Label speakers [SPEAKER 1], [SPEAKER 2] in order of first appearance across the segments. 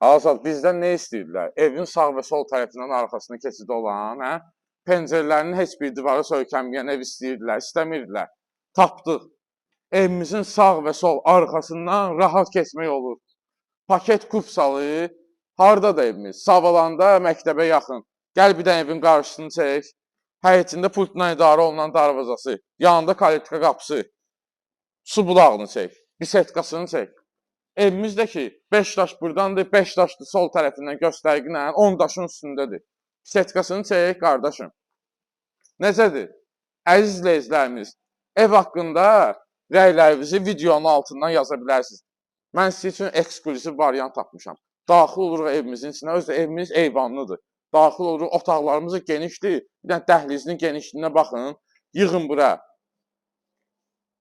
[SPEAKER 1] Azad, bizdən nə istəyirlər? Evin sağ və sol tərəfindən arxasına keçid olan, hə? Pəncərələrinin heç bir divarı söykənməyən ev istəyirdilər, istəmirdilər. Tapdıq. Evimizin sağ və sol arxasından rahat keçmək olur. Paket kupsalı, harda da evimiz? Savalanda məktəbə yaxın. Gəl bir dənə evin qarşısını çək. Həyətində pultla idarə olunan darvazası, yanında kalitka qapısı. Su bulağını çək, bisetkasını çək. Evimiz də ki, 5 daş burdandır, 5 daş da sol tərəfindən göstərgiylə 10 daşın üstündədir. Bisetkasını çək, qardaşım. Necədir? Əziz izləyicilərimiz, ev haqqında rəylərinizi videonun altından yaza bilərsiniz. Mən sizin üçün ekskluziv variant tapmışam. Daxil oluruq evimizin içinə, özü də evimiz eyvanlıdır. Daxil oluruq, otaqlarımız genişdir. Bir dənə dəhlizinin genişliyinə baxın, yığın bura.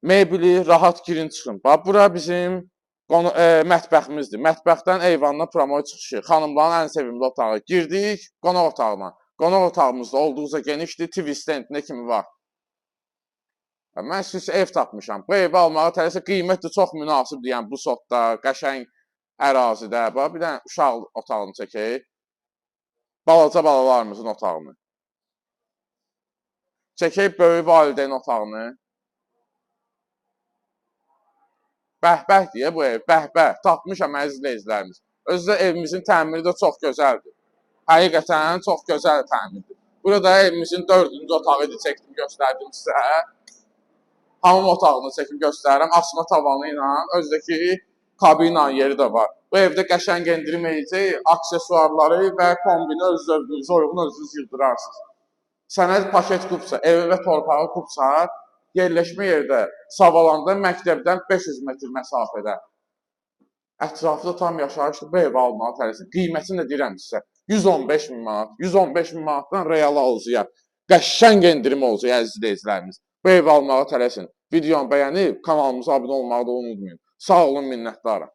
[SPEAKER 1] Mebeli rahat girin çıxın. Bax, bura bizim mətbəximizdir. Mətbəxdən eyvandan promoy çıxışı. Xanımların ən sevimli otağı. Girdik qonaq otağına. Qonaq otağımızda olduqca genişdir. TV stendinə kimi var. Mən siz ev tapmışam. Bu evi almağa tələsə qiymət də çox münasibdir. Yəni bu sotda, qəşəng ərazidə. Bax, bir dənə uşaq otağını çəkək. Balaca balalarımızın otağını. Çəkək böyük valideyn otağını. Bəhbəh deyə bu ev, bəhbəh. Tapmışam əziz izləyicilərimiz. Özü də evimizin təmiri də çox gözəldir. Həqiqətən çox gözəl təmirdir. Burada evimizin 4-cü otağı idi, çəkdim, göstərdim sizə. Hamam otağını çəkib göstərirəm, asma tavanı ilə, özü də ki, kabina yeri də var. Bu evdə qəşəng endirim edici, aksesuarları və kombini özünüzə uyğun özünüz yığdırarsınız. Sənəd paket kupsa, evi və torpağı kupsa, yerləşmə yerdə Savalanda məktəbdən 500 metr məsafədə. Ətrafda tam yaşayışlı bu evi almağa tələsin. Qiymətini də deyirəm sizə. 115 min manat. 115 min manatdan real alıcıya qəşəng endirim olacaq əziz izləyicilərimiz. Bu evi almağa tələsin. Videonu bəyənib kanalımıza abunə olmağı da unutmayın. Sağ olun, minnətdarım.